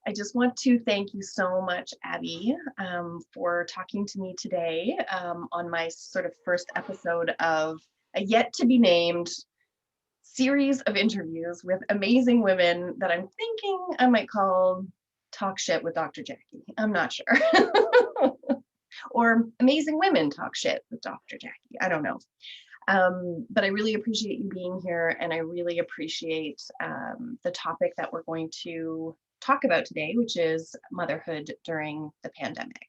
I just want to thank you so much, Abby, for talking to me today on my sort of first episode of a yet to be named series of interviews with amazing women that I'm thinking I might call Talk Shit with Dr. Jackie. I'm not sure. Or Amazing Women Talk Shit with Dr. Jackie. I don't know. But I really appreciate you being here, and I really appreciate the topic that we're going to talk about today, which is motherhood during the pandemic.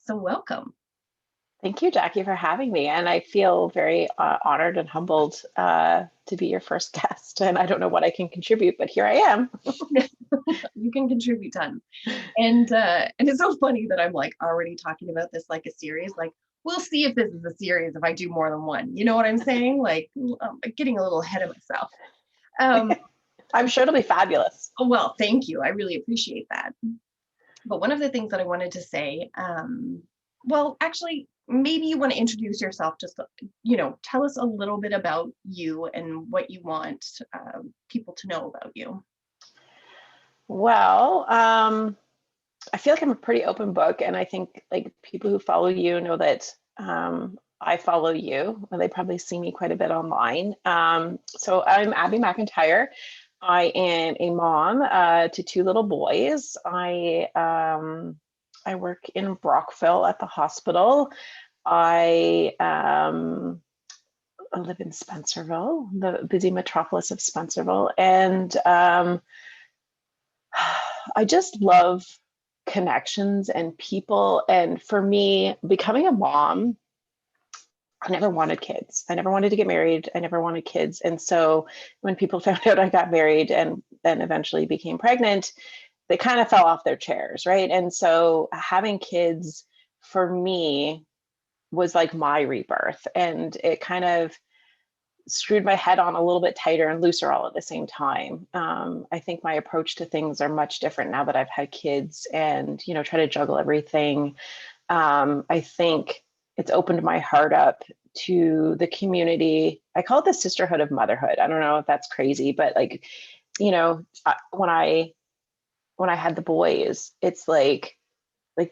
So welcome. Thank you, Jackie, for having me. And I feel very honored and humbled to be your first guest. And I don't know what I can contribute, but here I am. You can contribute tons. And it's so funny that I'm like already talking about this like a series. Like, we'll see if this is a series if I do more than one. You know what I'm saying? Like, I'm getting a little ahead of myself. I'm sure it'll be fabulous. Well, thank you. I really appreciate that. But one of the things that I wanted to say, well, actually, maybe you want to introduce yourself. Just, tell us a little bit about you and what you want people to know about you. Well, I feel like I'm a pretty open book, and I think like people who follow you know that I follow you, and they probably see me quite a bit online. So I'm Abby McIntyre. I am a mom to two little boys. I work in Brockville at the hospital. I live in Spencerville, the busy metropolis of Spencerville, and I just love connections and people. And for me, becoming a mom, I never wanted kids. I never wanted to get married. I never wanted kids. And so when people found out I got married and then eventually became pregnant, they kind of fell off their chairs, right? And so having kids for me was like my rebirth. And it kind of screwed my head on a little bit tighter and looser all at the same time. I think my approach to things are much different now that I've had kids and, try to juggle everything. I think it's opened my heart up to the community. I call it the sisterhood of motherhood. I don't know if that's crazy, but like, when I had the boys, it's like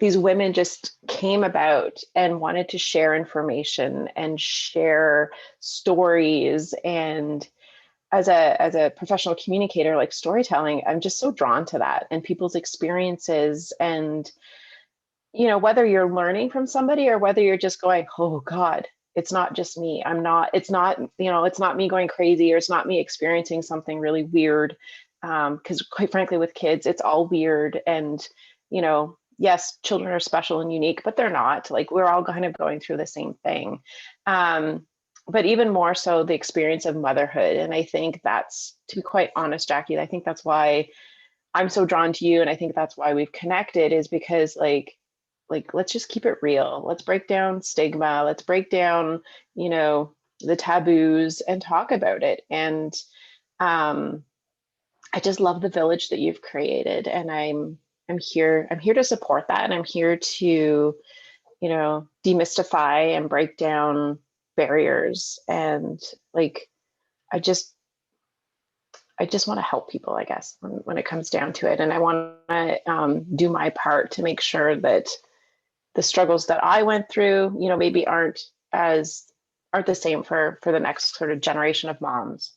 these women just came about and wanted to share information and share stories. And as a professional communicator, like storytelling, I'm just so drawn to that and people's experiences. And, whether you're learning from somebody or whether you're just going, oh God, it's not just me. It's not me going crazy, or it's not me experiencing something really weird. Because quite frankly, with kids, it's all weird. And, yes, children are special and unique, but they're not. Like, we're all kind of going through the same thing. But even more so the experience of motherhood. And I think that's, to be quite honest, Jackie, I think that's why I'm so drawn to you. And I think that's why we've connected, is because like, let's just keep it real. Let's break down stigma. Let's break down, the taboos and talk about it. And I just love the village that you've created. And I'm here to support that. And I'm here to, demystify and break down barriers. And like, I just want to help people, I guess, when it comes down to it. And I want to do my part to make sure that the struggles that I went through, maybe aren't the same for the next sort of generation of moms.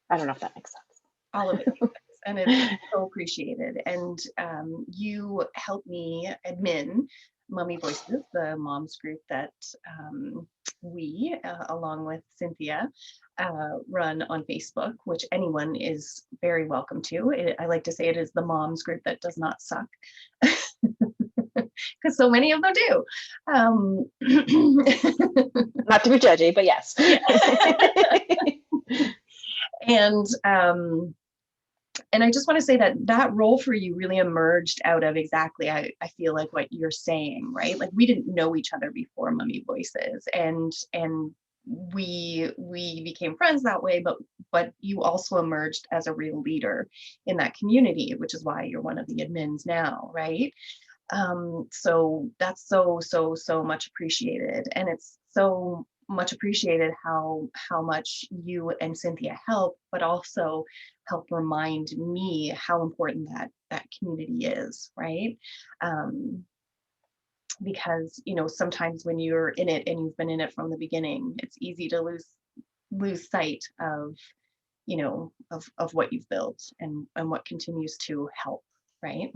I don't know if that makes sense. All of it makes sense, and it's so appreciated. And you helped me admin Mommy Voices, the moms group that we, along with Cynthia, run on Facebook, which anyone is very welcome to. I like to say it is the moms group that does not suck. Because so many of them do. Not to be judgy, but yes. And I just want to say that role for you really emerged out of exactly, I feel like what you're saying, right? Like, we didn't know each other before Mommy Voices, and we became friends that way, but you also emerged as a real leader in that community, which is why you're one of the admins now, right? So that's so much appreciated. And it's so much appreciated how much you and Cynthia help, but also help remind me how important that community is, right? Because sometimes when you're in it and you've been in it from the beginning, it's easy to lose sight of of what you've built and what continues to help, right?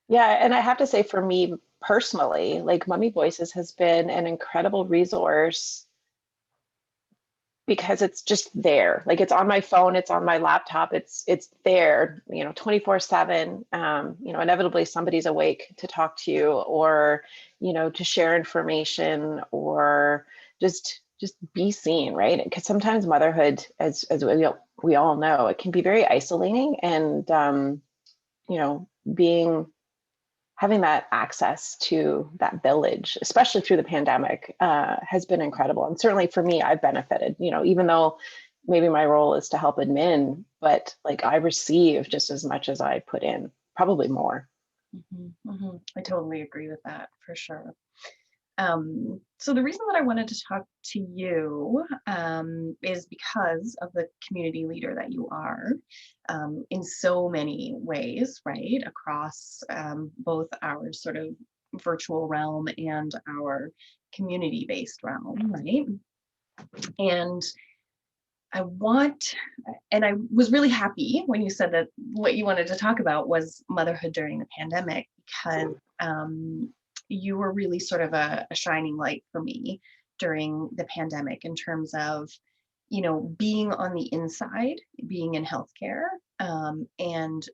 Yeah, and I have to say for me personally, like Mummy Voices has been an incredible resource because it's just there. Like it's on my phone, it's on my laptop, it's there, 24/7. Inevitably somebody's awake to talk to you or, to share information or just be seen, right? Because sometimes motherhood, as we all know, it can be very isolating, and being having that access to that village, especially through the pandemic, has been incredible. And certainly for me, I've benefited, even though maybe my role is to help admin, but like I receive just as much as I put in, probably more. I totally agree with that for sure. So the reason that I wanted to talk to you is because of the community leader that you are in so many ways, right? Across both our sort of virtual realm and our community-based realm, right? And I want, and I was really happy when you said that what you wanted to talk about was motherhood during the pandemic, because you were really sort of a shining light for me during the pandemic in terms of, being on the inside, being in healthcare, and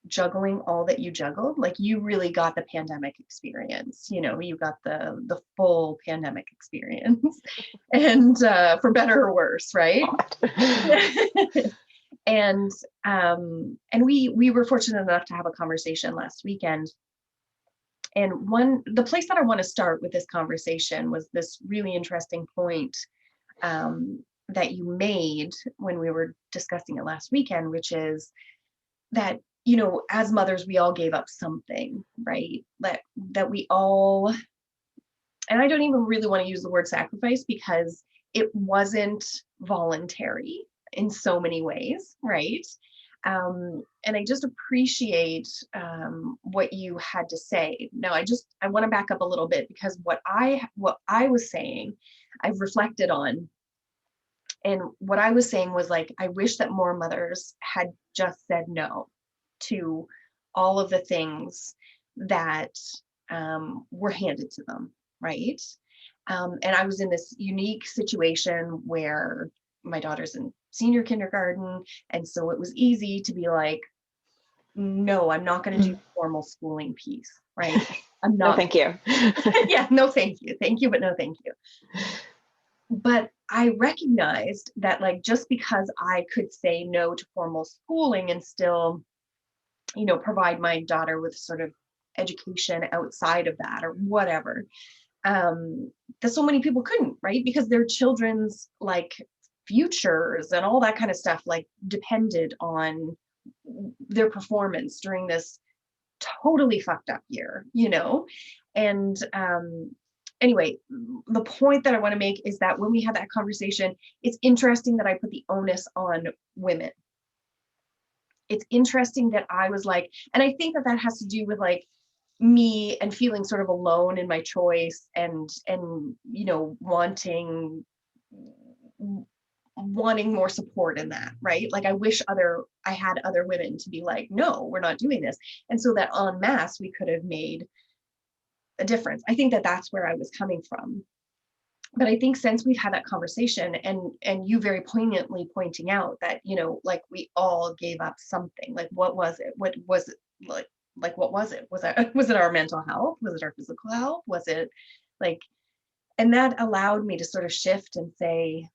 juggling all that you juggled. Like you really got the pandemic experience, you got the full pandemic experience and for better or worse, right? and we were fortunate enough to have a conversation last weekend, and the place that I want to start with this conversation was this really interesting point that you made when we were discussing it last weekend, which is that as mothers we all gave up something, right? That we all, and I don't even really want to use the word sacrifice because it wasn't voluntary in so many ways, right? And I just appreciate what you had to say. Now, I want to back up a little bit because what I was saying, I've reflected on, and what I was saying was like, I wish that more mothers had just said no to all of the things that were handed to them, right? And I was in this unique situation where my daughter's in senior kindergarten, and so it was easy to be like, no, I'm not going to do the formal schooling piece, right? I'm No, not. thank you. Yeah, no, thank you. Thank you, but no, thank you. But I recognized that, like, just because I could say no to formal schooling and still, provide my daughter with sort of education outside of that or whatever, that so many people couldn't, right? Because their children's like futures and all that kind of stuff like depended on their performance during this totally fucked up year, And anyway, the point that I want to make is that when we had that conversation, it's interesting that I put the onus on women. It's interesting that I was like, and I think that has to do with like me and feeling sort of alone in my choice and wanting more support in that, right? Like I wish I had other women to be like, no, we're not doing this. And so that en masse, we could have made a difference. I think that that's where I was coming from. But I think since we've had that conversation and you very poignantly pointing out that, like we all gave up something, like what was it? What was it like what was it? Was it our mental health? Was it our physical health? Was it like, and that allowed me to sort of shift and say,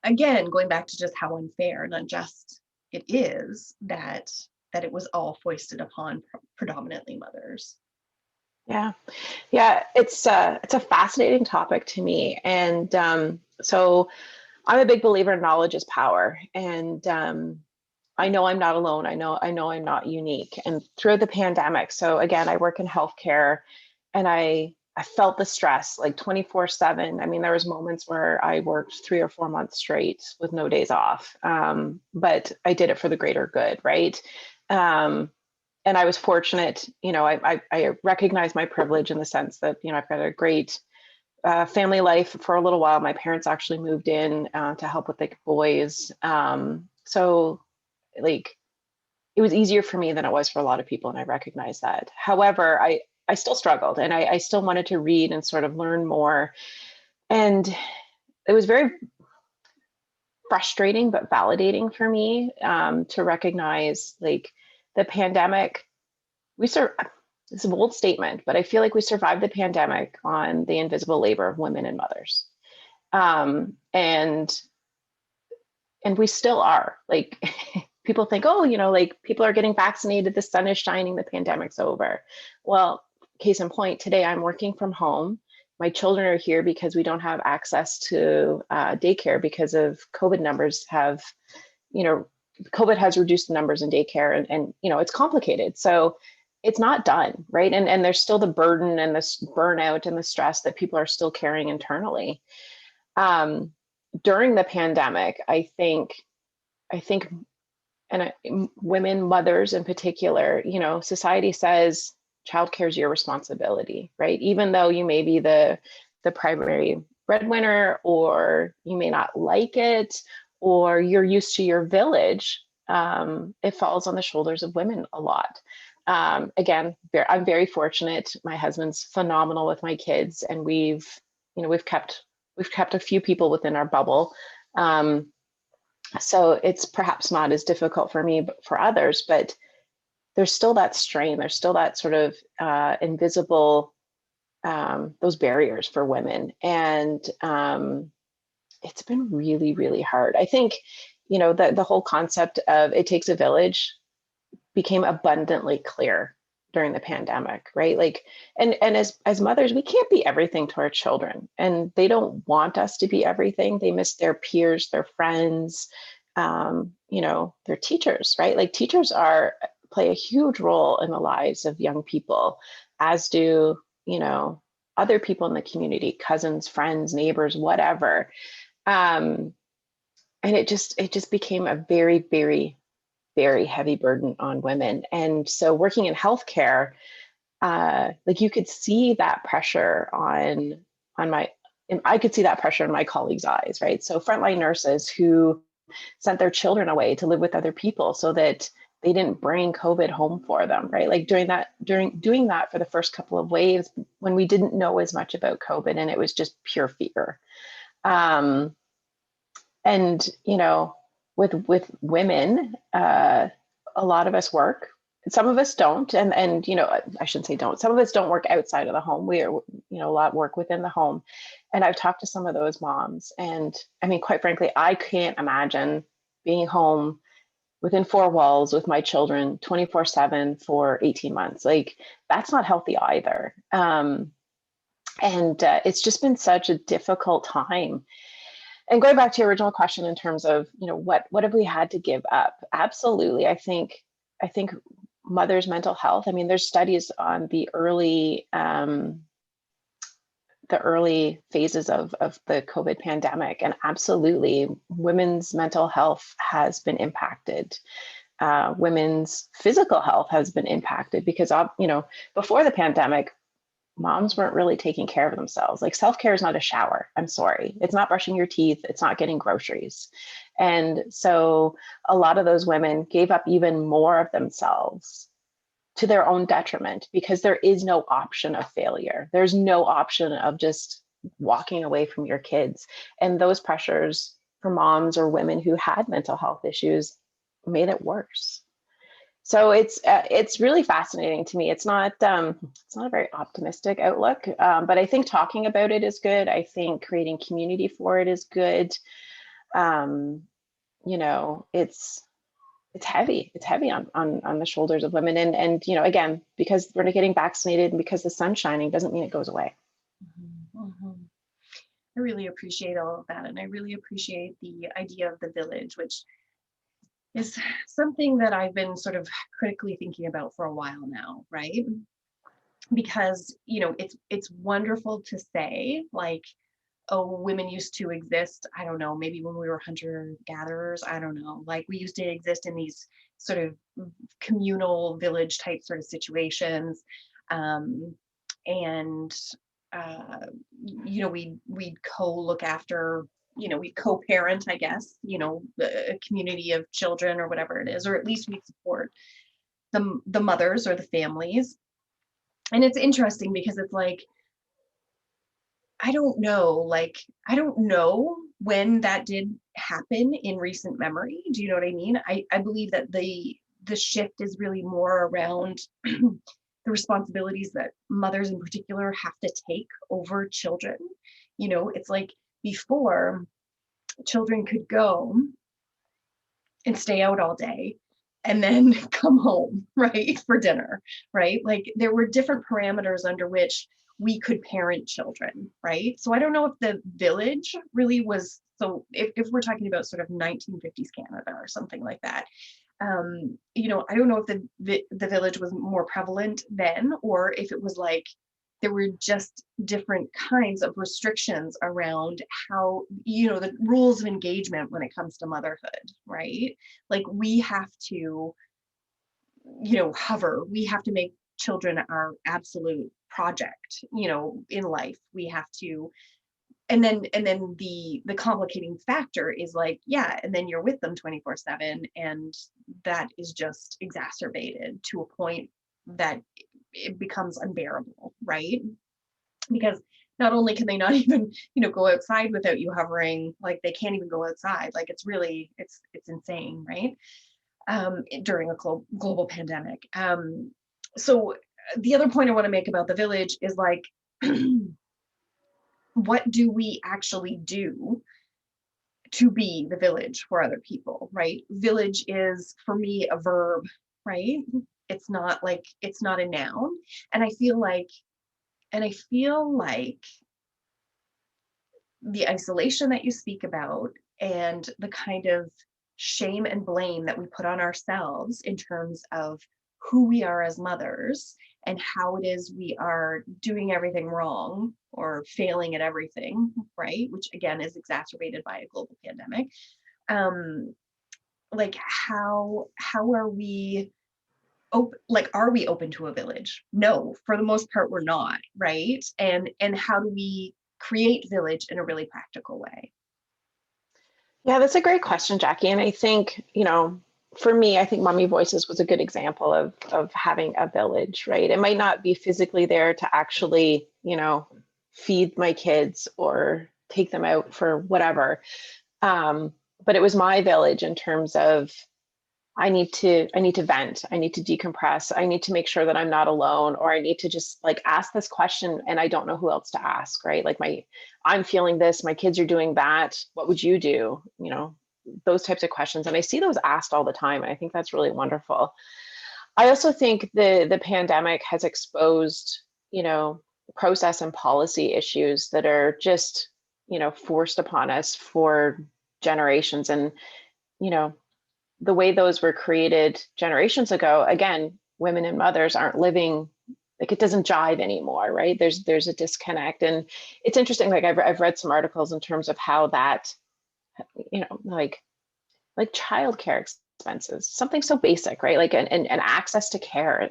again, going back to just how unfair and unjust it is that it was all foisted upon predominantly mothers. Yeah. Yeah. It's a fascinating topic to me. And so I'm a big believer in knowledge is power. And I know I'm not alone. I know I'm not unique. And throughout the pandemic, so again, I work in healthcare, and I I felt the stress like 24/7. I mean, there was moments where I worked 3 or 4 months straight with no days off. But I did it for the greater good, right? Um, and I was fortunate, I recognize my privilege in the sense that, I've got a great family life for a little while. My parents actually moved in to help with the boys. So like it was easier for me than it was for a lot of people, and I recognize that. However, I still struggled, and I still wanted to read and sort of learn more. And it was very frustrating but validating for me to recognize like the pandemic. It's a bold statement, but I feel like we survived the pandemic on the invisible labor of women and mothers. And we still are. Like people think, oh, like people are getting vaccinated, the sun is shining, the pandemic's over. Well, case in point, today I'm working from home. My children are here because we don't have access to daycare because of COVID numbers have, COVID has reduced the numbers in daycare, and it's complicated. So it's not done, right? And there's still the burden and this burnout and the stress that people are still carrying internally. During the pandemic, I think, and women, mothers in particular, society says childcare is your responsibility, right? Even though you may be the primary breadwinner, or you may not like it, or you're used to your village, it falls on the shoulders of women a lot. Again, I'm very fortunate. My husband's phenomenal with my kids, and we've kept a few people within our bubble. So it's perhaps not as difficult for me, but for others, but there's still that strain. There's still that sort of invisible, those barriers for women. And it's been really, really hard. I think, the whole concept of it takes a village became abundantly clear during the pandemic, right? Like, and as mothers, we can't be everything to our children, and they don't want us to be everything. They miss their peers, their friends, their teachers, right? Like teachers play a huge role in the lives of young people, as do, other people in the community, cousins, friends, neighbors, whatever. And it just became a very, very, very heavy burden on women. And so working in healthcare, like you could see that pressure on my, and I could see that pressure in my colleagues' eyes, right? So frontline nurses who sent their children away to live with other people so that they didn't bring COVID home for them, right? Like doing that for the first couple of waves when we didn't know as much about COVID, and it was just pure fear. And with women, a lot of us work. Some of us don't, and I shouldn't say don't. Some of us don't work outside of the home. We are, a lot work within the home. And I've talked to some of those moms, and I mean, quite frankly, I can't imagine being home within four walls with my children 24/7 for 18 months. Like that's not healthy either. And it's just been such a difficult time. And going back to your original question in terms of, what have we had to give up? Absolutely. I think mother's mental health. I mean, there's studies on the early phases of the COVID pandemic, and absolutely women's mental health has been impacted. Women's physical health has been impacted because before the pandemic, moms weren't really taking care of themselves. Like self-care is not a shower. I'm sorry. It's not brushing your teeth. It's not getting groceries. And so a lot of those women gave up even more of themselves to their own detriment, because there is no option of failure. There's no option of just walking away from your kids. And those pressures for moms or women who had mental health issues made it worse. So it's really fascinating to me. It's not a very optimistic outlook, but I think talking about it is good. I think creating community for it is good. It's heavy. It's heavy on the shoulders of women, and again, because we're getting vaccinated and because the sun's shining doesn't mean it goes away. Mm-hmm. I really appreciate all of that, and I really appreciate the idea of the village, which is something that I've been sort of critically thinking about for a while now, right? because, you know, it's wonderful to say like, oh, women used to exist, I don't know, maybe when we were hunter gatherers, I don't know, like we used to exist in these sort of communal village type sort of situations. Um, and you know, we'd co-look after, you know, we co-parent, I guess, you know, a community of children or whatever it is, or at least we support the mothers or the families. And it's interesting because it's like, I don't know, like, I don't know when that did happen in recent memory. Do you know what I mean? I believe that the shift is really more around the responsibilities that mothers in particular have to take over children. You know, it's like before children could go and stay out all day and then come home, right, for dinner, right? Like there were different parameters under which we could parent children, right? So I don't know if the village really was, so if we're talking about sort of 1950s Canada or something like that, you know, I don't know if the village was more prevalent then, or if it was like there were just different kinds of restrictions around how, you know, the rules of engagement when it comes to motherhood, right? Like we have to, you know, hover, we have to make children our absolute project, you know, in life. We have to, and then the complicating factor is like, yeah, and then you're with them 24/7, and that is just exacerbated to a point that it becomes unbearable, right? Because not only can they not even, you know, go outside without you hovering, like they can't even go outside, like it's really, it's insane, right? During a global pandemic. So the other point I want to make about the village is like, what do we actually do to be the village for other people, right? Village is for me a verb, right? It's not like, it's not a noun. And I feel like, and I feel like the isolation that you speak about and the kind of shame and blame that we put on ourselves in terms of who we are as mothers and how it is we are doing everything wrong or failing at everything, right? Which again is exacerbated by a global pandemic. Um, like how are we open, like are we open to a village? No, for the most part we're not, right? And how do we create village in a really practical way? Yeah, that's a great question, Jackie. And I think, you know, for me, I think Mommy Voices was a good example of having a village, right? It might not be physically there to actually, you know, feed my kids or take them out for whatever. But it was my village in terms of I need to vent, I need to decompress, I need to make sure that I'm not alone, or I need to just like ask this question and I don't know who else to ask, right? Like I'm feeling this, my kids are doing that, what would you do? You know, those types of questions. And I see those asked all the time. And I think that's really wonderful. I also think the pandemic has exposed, you know, process and policy issues that are just, you know, forced upon us for generations. And, you know, the way those were created generations ago, again, women and mothers aren't living, like it doesn't jive anymore, right? There's a disconnect. And it's interesting, like I've read some articles in terms of how that, you know, like childcare expenses, something so basic, right? Like and access to care.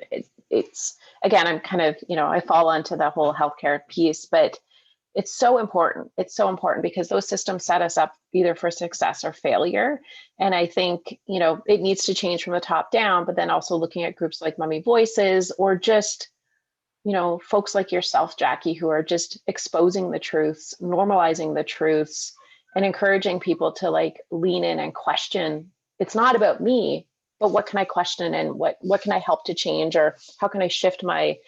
It's again, I'm kind of, you know, I fall onto the whole healthcare piece, but it's so important. It's so important because those systems set us up either for success or failure. And I think, you know, it needs to change from the top down, but then also looking at groups like Mommy Voices or just, you know, folks like yourself, Jackie, who are just exposing the truths, normalizing the truths, and encouraging people to like lean in and question. It's not about me, but what can I question and what can I help to change, or how can I shift my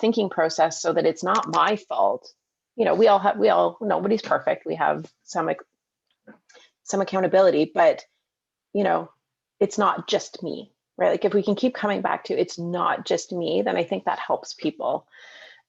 thinking process so that it's not my fault. You know, nobody's perfect. We have some accountability, but you know, it's not just me, right? Like if we can keep coming back to it's not just me, then I think that helps people.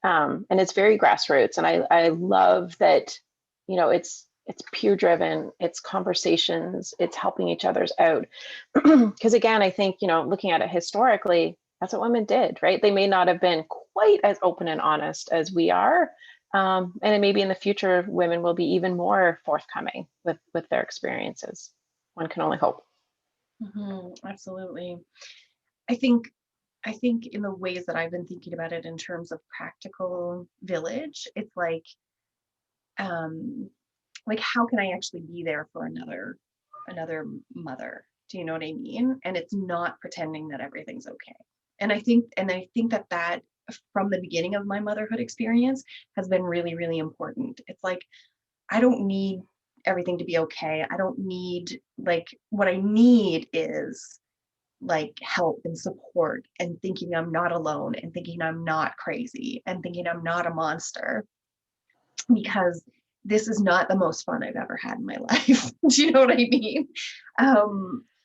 And it's very grassroots. And I love that, you know, it's peer driven, it's conversations, it's helping each other's out. Because again, I think, you know, looking at it historically, that's what women did, right? They may not have been quite as open and honest as we are. And then maybe in the future, women will be even more forthcoming with their experiences. One can only hope. Absolutely. I think in the ways that I've been thinking about it in terms of practical village, it's like how can I actually be there for another mother? Do you know what I mean? And it's not pretending that everything's okay. And I think that from the beginning of my motherhood experience has been really, really important. It's like I don't need everything to be okay. I don't need, like, what I need is like help and support and thinking I'm not alone and thinking I'm not crazy and thinking I'm not a monster, because this is not the most fun I've ever had in my life. Do you know what I mean?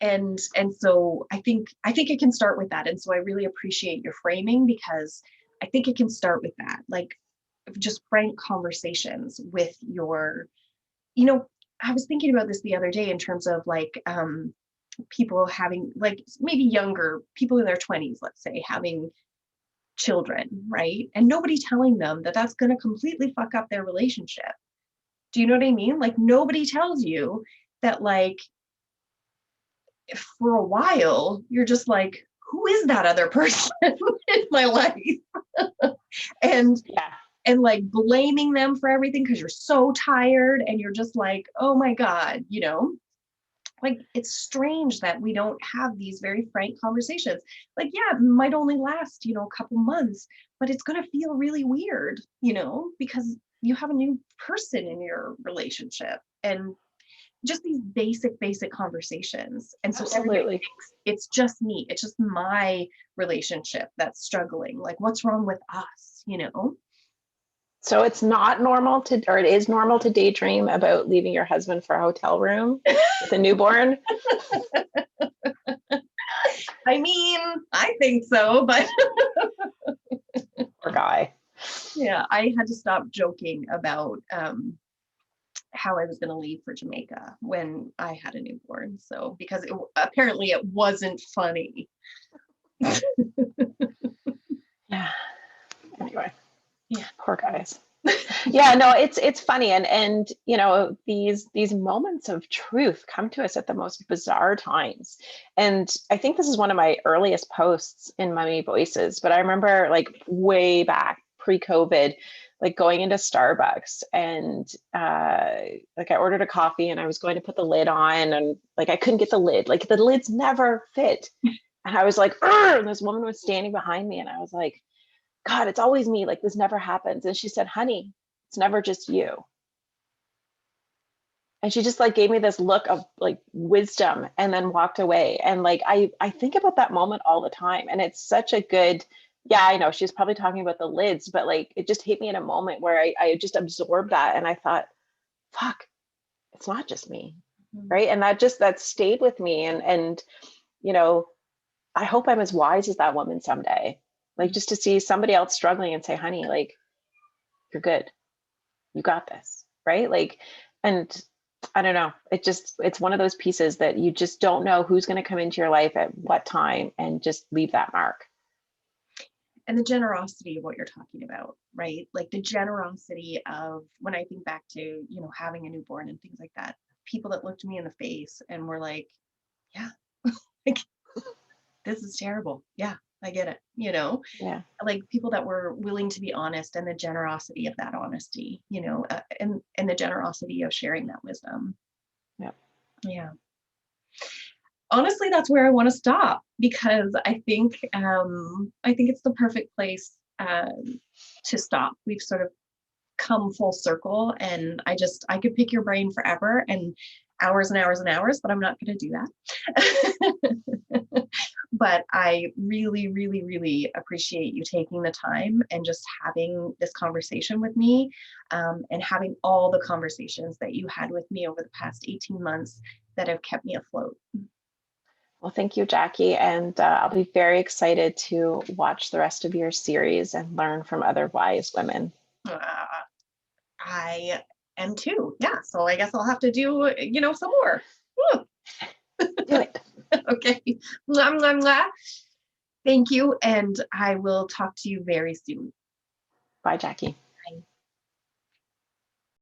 And so I think it can start with that. And so I really appreciate your framing, because I think it can start with that, like just frank conversations with your, I was thinking about this the other day in terms of like people having, like, maybe younger people in their 20s, let's say, having children, right? And nobody telling them that that's going to completely fuck up their relationship. Do you know what I mean? Like, nobody tells you that, like, for a while you're just like, who is that other person in my life? and Yeah. and like blaming them for everything because you're so tired and you're just like, oh my God, like, it's strange that we don't have these very frank conversations. Like, yeah, it might only last, a couple months, but it's going to feel really weird, because you have a new person in your relationship, and just these basic conversations. And so everybody Absolutely. thinks it's just me. It's just my relationship that's struggling. Like, what's wrong with us? So it's not normal to, or it is normal to daydream about leaving your husband for a hotel room with a newborn. I mean, I think so, but Poor guy. yeah, I had to stop joking about how I was going to leave for Jamaica when I had a newborn. So, because apparently it wasn't funny. Yeah. Anyway. Yeah. Poor guys. Yeah, no, it's funny, and these moments of truth come to us at the most bizarre times. And I think this is one of my earliest posts in Mummy Voices, but I remember, like, way back pre-COVID, like going into Starbucks, and like I ordered a coffee and I was going to put the lid on, and like I couldn't get the lid, like the lids never fit. And I was like, "Urgh!" And this woman was standing behind me, and I was like, God, it's always me. Like, this never happens. And she said, honey, it's never just you. And she just like gave me this look of like wisdom and then walked away. And like, I think about that moment all the time. And it's such a good, yeah, I know she's probably talking about the lids, but like, it just hit me in a moment where I just absorbed that. And I thought, fuck, it's not just me. Right. And that stayed with me. And, you know, I hope I'm as wise as that woman someday. Like, just to see somebody else struggling and say, honey, like, you're good. You got this. Right. Like, and I don't know. It's one of those pieces that you just don't know who's going to come into your life at what time and just leave that mark. And the generosity of what you're talking about, right? Like the generosity of, when I think back to, having a newborn and things like that, people that looked me in the face and were like, yeah, like, this is terrible. Yeah, I get it. Yeah. Like people that were willing to be honest, and the generosity of that honesty, and the generosity of sharing that wisdom. Yeah. Yeah. Honestly, that's where I want to stop, because I think it's the perfect place to stop. We've sort of come full circle, and I could pick your brain forever and hours and hours and hours, but I'm not going to do that. But I really, really, really appreciate you taking the time and just having this conversation with me, and having all the conversations that you had with me over the past 18 months that have kept me afloat. Well, thank you, Jackie. And I'll be very excited to watch the rest of your series and learn from other wise women. I am too. Yeah. So I guess I'll have to do, some more. Do it. Okay. Mwah, mwah, mwah. Thank you, and I will talk to you very soon. Bye, Jackie.